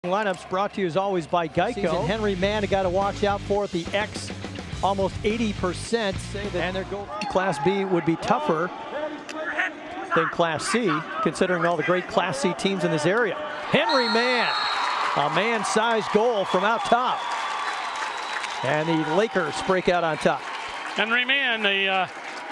Lineups brought to you as always by Geico. Henry Mann, a guy to watch out for at the X, almost 80%. Say that, and their goal. Class B would be tougher than Class C, considering all the great Class C teams in this area. Henry Mann, a man-sized goal from out top. And the Lakers break out on top. Henry Mann, a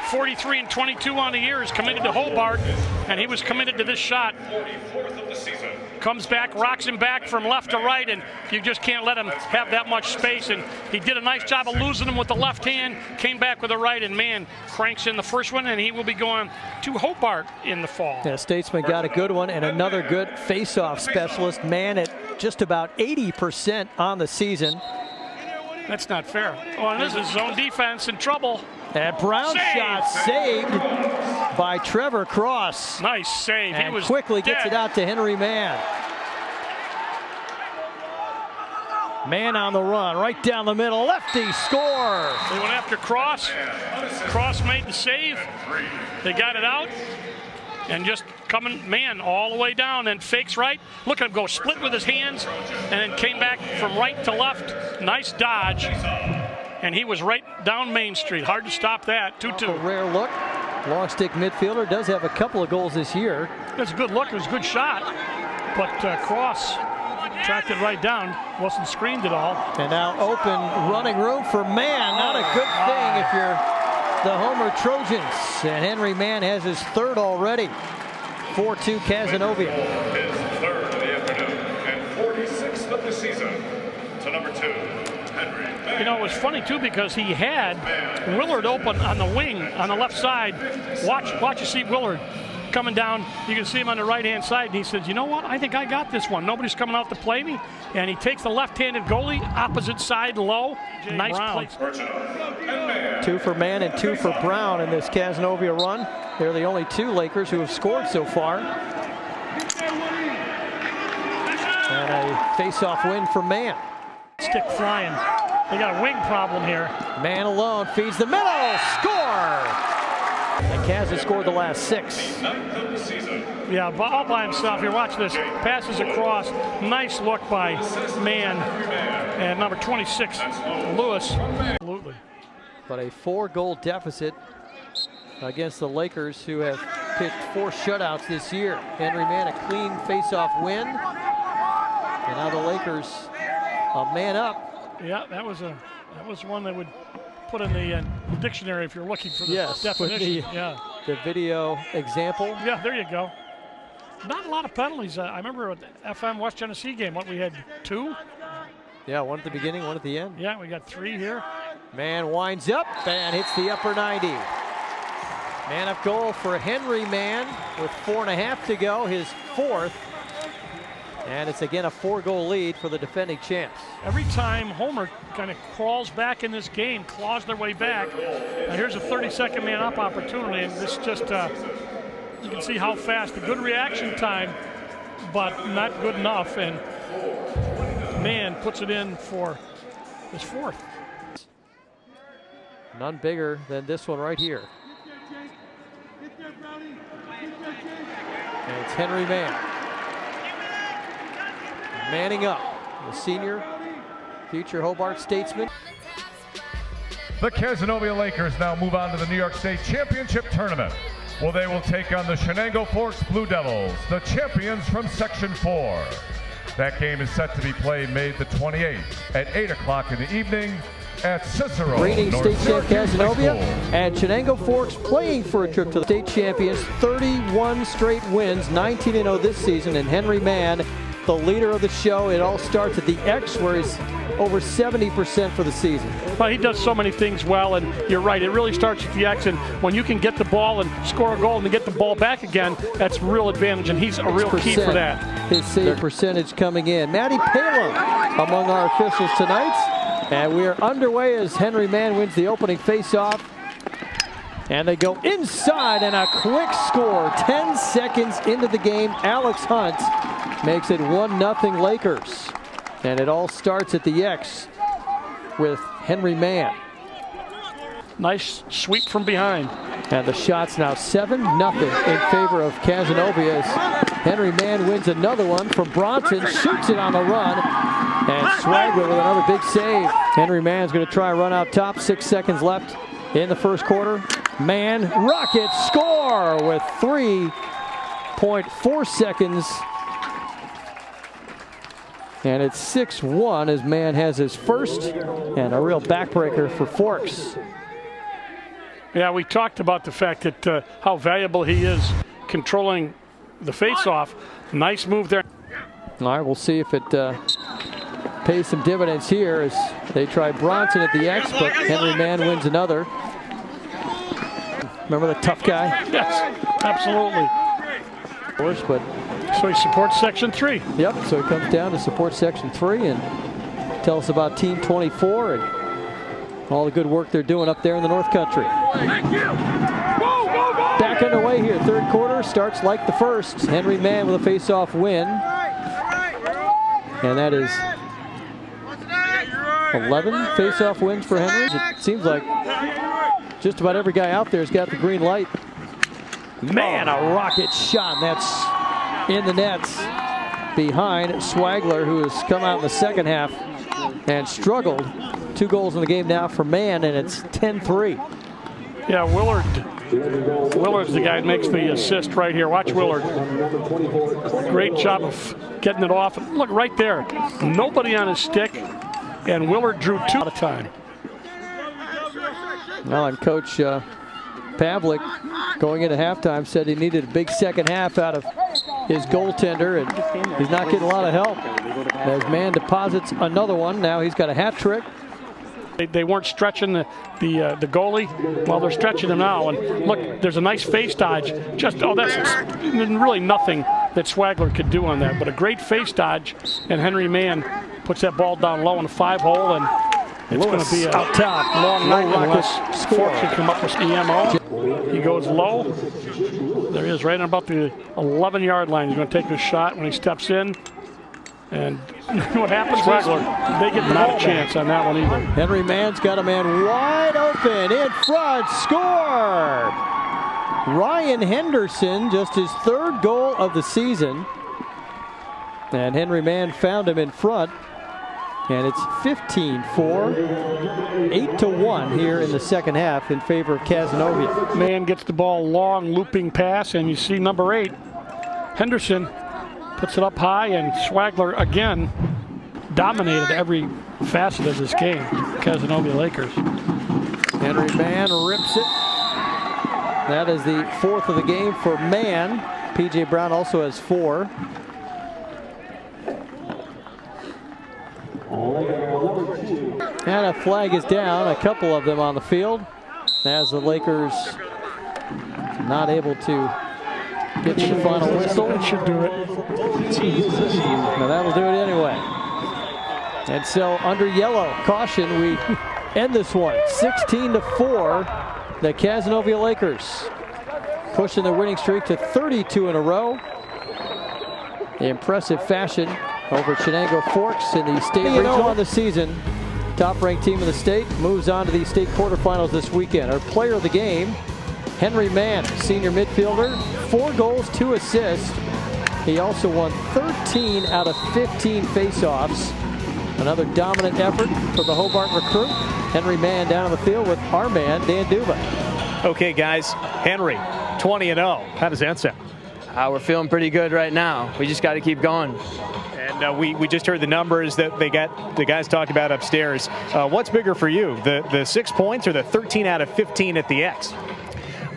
43-22 on the year, is committed to Hobart, and he was committed to this shot. 44th of the season. Comes back, rocks him back from left to right, and you just can't let him have that much space. And he did a nice job of losing him with the left hand, came back with the right, and Mann cranks in the first one, and he will be going to Hobart in the fall. Yeah, Statesman got a good one, and another good face-off specialist. Mann at just about 80% on the season. That's not fair. Oh, and this is zone defense in trouble. That Brown shot saved by Trevor Cross. Nice save. And he was quickly gets it out to Henry Mann. Mann on the run, right down the middle, lefty score. They went after Cross. Cross made the save. They got it out. And just coming, Mann all the way down and fakes right. Look at him go, split with his hands, and then came back from right to left. Nice dodge. And he was right down Main Street. Hard to stop that. 2-2. A rare look. Long stick midfielder, does have a couple of goals this year. That's a good look. It was a good shot. But Cross tracked it right down. Wasn't screened at all. And now open running room for Mann. Not a good thing if you're the Homer Trojans. And Henry Mann has his third already. 4-2 Cazenovia. His third of the afternoon and 46th of the season to number 2. You know, it was funny, too, because he had Willard open on the wing on the left side. Watch you see Willard coming down. You can see him on the right-hand side. And he says, you know what? I think I got this one. Nobody's coming out to play me. And he takes the left-handed goalie, opposite side low. Nice play. 2 for Mann and 2 for Brown in this Cazenovia run. They're the only 2 Lakers who have scored so far. And a face-off win for Mann. Stick flying. They got a wing problem here. Mann alone feeds the middle. Score! And Kaz has scored the last 6. Yeah, all by himself here. Watch this. Passes across. Nice look by Mann. And number 26, Lewis. Absolutely. But a 4-goal deficit against the Lakers, who have pitched 4 shutouts this year. Henry Mann a clean face-off win. And now the Lakers a man up. Yeah, that was one that would put in the dictionary if you're looking for the definition. The video example. Yeah, there you go. Not a lot of penalties. I remember at the FM West Genesee game, we had 2? Yeah, 1 at the beginning, 1 at the end. Yeah, we got 3 here. Mann winds up and hits the upper 90. Man up goal for Henry Mann with 4.5 to go, his 4th. And it's again a 4-goal lead for the defending champs. Every time Homer kind of crawls back in this game, claws their way back. Now here's a 32nd man up opportunity, and this just, you can see how fast, a good reaction time, but not good enough. And Mann puts it in for his 4th. None bigger than this one right here. And it's Henry Mann. Manning up, the senior, future Hobart statesman. The Cazenovia Lakers now move on to the New York State Championship Tournament. Well, they will take on the Chenango Forks Blue Devils, the champions from Section 4. That game is set to be played May the 28th at 8 o'clock in the evening at Cicero. Reigning state champ Cazenovia and Chenango Forks playing for a trip to the state champions. 31 straight wins, 19-0 this season, and Henry Mann, the leader of the show. It all starts at the X, where he's over 70% for the season. Well, he does so many things well, and you're right, it really starts at the X, and when you can get the ball and score a goal and then get the ball back again, that's real advantage, and he's a real key for that. His save percentage coming in. Matty Palum among our officials tonight, and we are underway as Henry Mann wins the opening face-off. And they go inside, and a quick score. 10 seconds into the game, Alex Hunt makes it 1-0 Lakers. And it all starts at the X with Henry Mann. Nice sweep from behind. And the shot's now 7-0 in favor of Cazenovia. Henry Mann wins another one from Bronson, shoots it on the run, and Swagler with another big save. Henry Mann's going to try a run out top, 6 seconds left in the first quarter. Mann, rocket, score with 3.4 seconds. And it's 6-1 as Mann has his first, and a real backbreaker for Forks. Yeah, we talked about the fact that how valuable he is controlling the face-off. Nice move there. All right, we'll see if it pays some dividends here as they try Bronson at the X, but Henry Mann wins another. Remember the tough guy? Yes, absolutely. Of course, but so he supports Section 3. Yep, so he comes down to support Section 3 and tell us about Team 24 and all the good work they're doing up there in the North Country. Back underway here, third quarter starts like the first. Henry Mann with a face-off win. And that is 11 face-off wins for Henry. It seems like just about every guy out there has got the green light. Man, a rocket shot, and that's in the nets behind Swagler, who has come out in the second half and struggled. 2 goals in the game now for Mann, and it's 10-3. Yeah, Willard's the guy that makes the assist right here. Watch Willard. Great job of getting it off. Look right there. Nobody on his stick, and Willard drew 2 at a time. Well, and Coach Pavlik, going into halftime, said he needed a big second half out of his goaltender, and he's not getting a lot of help. As Mann deposits another one, now he's got a hat trick. They weren't stretching the goalie. Well, they're stretching him now. And look, there's a nice face dodge. Just, oh, that's really nothing that Swagler could do on that. But a great face dodge, and Henry Mann puts that ball down low in a 5-hole, and it's going to be a out top. long night unless Forks can come up with the MO. He goes low. There he is, right on about the 11-yard line. He's going to take his shot when he steps in. And what happens is they get not a chance on that one either. Henry Mann's got a man wide open in front. Score! Ryan Henderson, just his 3rd goal of the season. And Henry Mann found him in front. And it's 15-4, 8-1 here in the second half in favor of Cazenovia. Mann gets the ball, long looping pass, and you see number 8, Henderson, puts it up high, and Swagler again dominated every facet of this game. Cazenovia Lakers. Henry Mann rips it. That is the 4th of the game for Mann. P.J. Brown also has 4. And a flag is down, a couple of them on the field, as the Lakers not able to get to the final whistle. That should do it. Now that'll do it anyway. And so under yellow, caution, we end this one. 16-4, the Cazenovia Lakers pushing the winning streak to 32 in a row. The impressive fashion over Chenango Forks in the state regional on the season. Top-ranked team in the state moves on to the state quarterfinals this weekend. Our player of the game, Henry Mann, senior midfielder, 4 goals, 2 assists. He also won 13 out of 15 face-offs. Another dominant effort for the Hobart recruit. Henry Mann down on the field with our man, Dan Duva. Okay, guys, Henry, 20-0. How does that sound? We're feeling pretty good right now. We just got to keep going. And we just heard the numbers that they got the guys talking about upstairs. What's bigger for you, the 6 points or the 13 out of 15 at the X?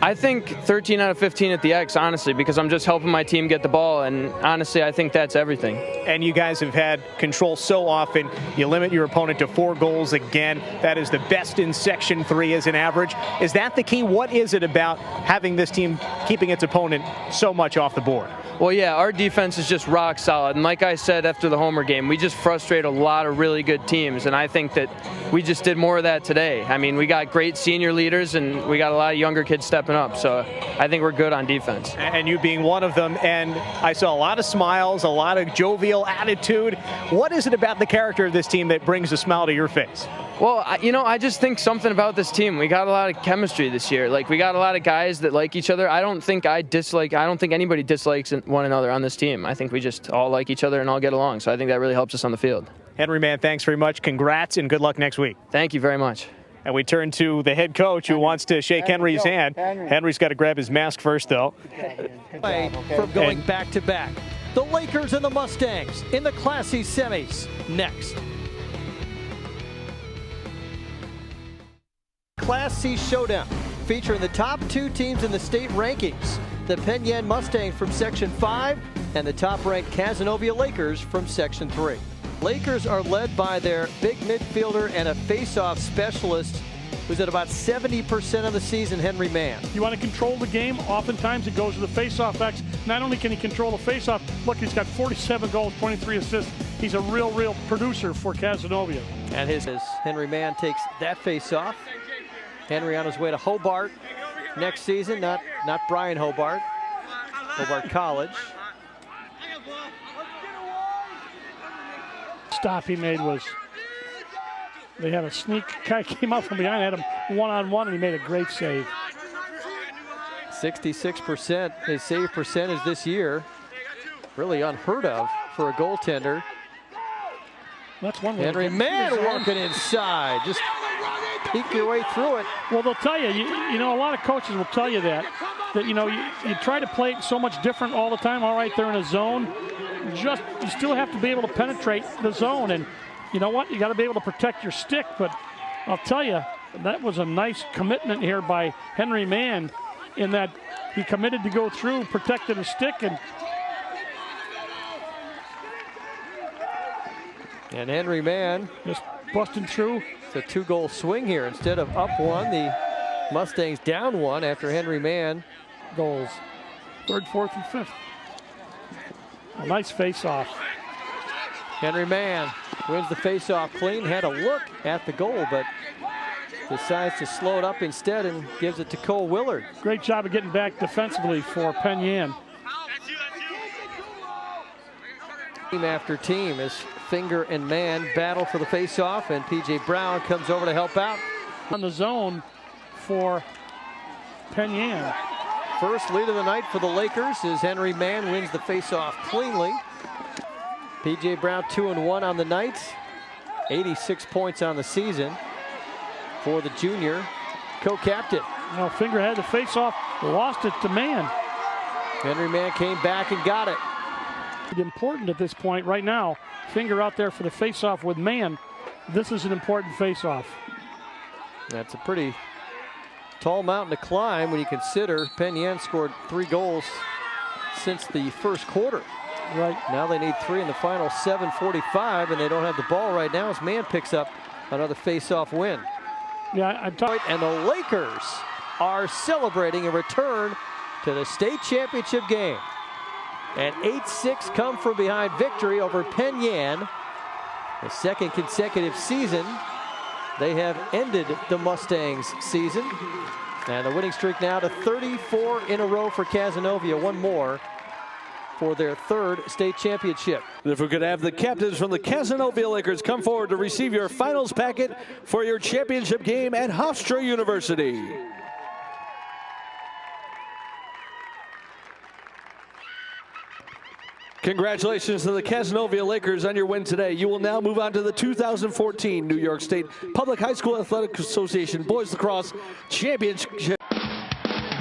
I think 13 out of 15 at the X, honestly, because I'm just helping my team get the ball, and honestly, I think that's everything. And you guys have had control so often. You limit your opponent to 4 goals again. That is the best in Section 3 as an average. Is that the key? What is it about having this team keeping its opponent so much off the board? Well, yeah, our defense is just rock solid. And like I said after the Homer game, we just frustrate a lot of really good teams. And I think that we just did more of that today. I mean, we got great senior leaders and we got a lot of younger kids stepping up. So I think we're good on defense. And you being one of them. And I saw a lot of smiles, a lot of jovial attitude. What is it about the character of this team that brings a smile to your face? Well, I just think something about this team. We got a lot of chemistry this year. Like, we got a lot of guys that like each other. I don't think anybody dislikes one another on this team. I think we just all like each other and all get along. So I think that really helps us on the field. Henry Mann, thanks very much. Congrats and good luck next week. Thank you very much. And we turn to the head coach who wants to shake Henry's hand. Henry's got to grab his mask first, though. From going back to back. The Lakers and the Mustangs in the Class C semis next. Class C showdown featuring the top 2 teams in the state rankings. The Penn Yan Mustangs from Section 5 and the top-ranked Cazenovia Lakers from Section 3. Lakers are led by their big midfielder and a face-off specialist who's at about 70% of the season, Henry Mann. You want to control the game, oftentimes it goes to the face-off backs. Not only can he control the face-off, look, he's got 47 goals, 23 assists. He's a real producer for Cazenovia. And Henry Mann takes that face-off. Henry on his way to Hobart next season, not Brian Hobart, Hobart College. Stop he made was, they had a sneak, guy came out from behind, had him one-on-one, and he made a great save. 66% his save percentage this year. Really unheard of for a goaltender. That's one way. Henry Mann working inside. Just peek your way through it. Well, they'll tell you, you know, a lot of coaches will tell you that you know, you try to play it so much different all the time. All right, they're in a zone. You still have to be able to penetrate the zone. And you know what? You got to be able to protect your stick. But I'll tell you, that was a nice commitment here by Henry Mann in that he committed to go through, protected his stick, and Henry Mann just busting through. It's a 2-goal swing here. Instead of up 1, the Mustangs down 1 after Henry Mann. Goals. 3rd, 4th, and 5th. A nice face-off. Henry Mann wins the face-off clean. Had a look at the goal, but decides to slow it up instead and gives it to Cole Willard. Great job of getting back defensively for Penn Yan. Team after team as Finger and Mann battle for the face-off, and P.J. Brown comes over to help out. On the zone for Penn Yan. First lead of the night for the Lakers as Henry Mann wins the face-off cleanly. P.J. Brown 2-1 on the night. 86 points on the season for the junior co-captain. Now Finger had the face-off, lost it to Mann. Henry Mann came back and got it. Important at this point right now. Finger out there for the face-off with Mann. This is an important face-off. That's a pretty tall mountain to climb when you consider Penn Yan scored 3 goals since the first quarter. Right. Now they need 3 in the final 7:45, and they don't have the ball right now as Mann picks up another face-off win. Yeah, I'm talking. And the Lakers are celebrating a return to the state championship game. An 8-6 come from behind victory over Penn Yan. The 2nd consecutive season they have ended the Mustangs season. And the winning streak now to 34 in a row for Cazenovia, 1 more for their 3rd state championship. And if we could have the captains from the Cazenovia Lakers come forward to receive your finals packet for your championship game at Hofstra University. Congratulations to the Cazenovia Lakers on your win today. You will now move on to the 2014 New York State Public High School Athletic Association Boys Lacrosse Championship.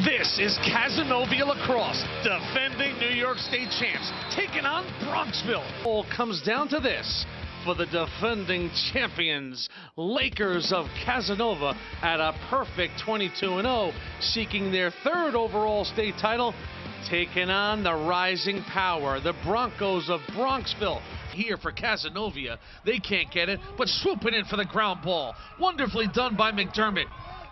This is Cazenovia Lacrosse, defending New York State champs, taking on Bronxville. All comes down to this for the defending champions, Lakers of Cazenova, at a perfect 22-0, seeking their 3rd overall state title, taking on the rising power, the Broncos of Bronxville. Here for Cazenovia, they can't get it, but swooping in for the ground ball. Wonderfully done by McDermott.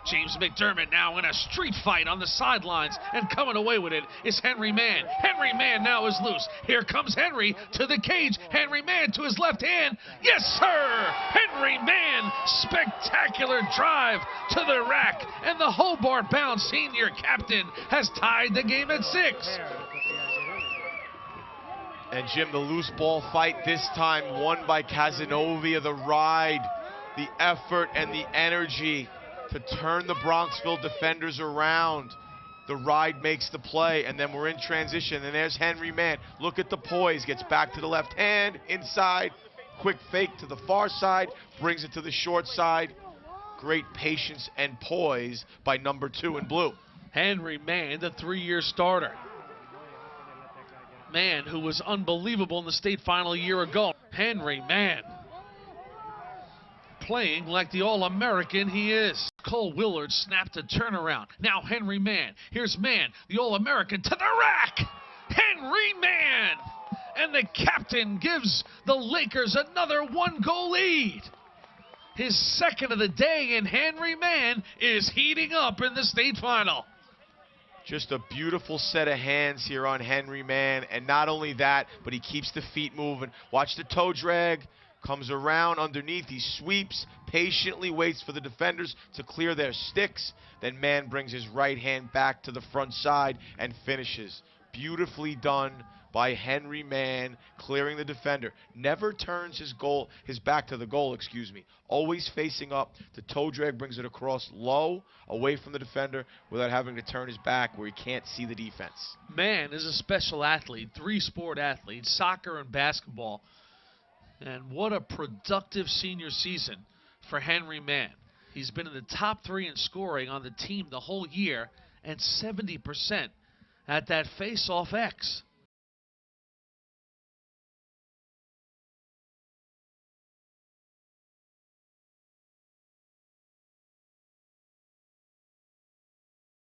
James McDermott now in a street fight on the sidelines, and coming away with it is Henry Mann. Henry Mann now is loose. Here comes Henry to the cage. Henry Mann to his left hand. Yes, sir! Henry Mann, spectacular drive to the rack, and the Hobart-bound senior captain has tied the game at 6. And Jim, the loose ball fight this time won by Cazenovia. The ride the effort and the energy to turn the Bronxville defenders around. The ride makes the play, and then we're in transition, and there's Henry Mann. Look at the poise, gets back to the left hand, inside, quick fake to the far side, brings it to the short side. Great patience and poise by number 2 in blue. Henry Mann, the 3-year starter. Mann, who was unbelievable in the state final a year ago. Henry Mann, playing like the All-American he is. Cole Willard snapped a turnaround. Now Henry Mann. Here's Mann, the All-American, to the rack. Henry Mann! And the captain gives the Lakers another 1-goal lead. His second of the day, and Henry Mann is heating up in the state final. Just a beautiful set of hands here on Henry Mann, and not only that, but he keeps the feet moving. Watch the toe drag, comes around underneath, he sweeps, patiently waits for the defenders to clear their sticks, then Mann brings his right hand back to the front side and finishes. Beautifully done by Henry Mann, clearing the defender. Never turns his back to the goal, always facing up. The toe drag brings it across low, away from the defender, without having to turn his back where he can't see the defense. Mann is a special athlete, 3-sport athlete, soccer and basketball. And what a productive senior season for Henry Mann. He's been in the top 3 in scoring on the team the whole year, and 70% at that face-off X.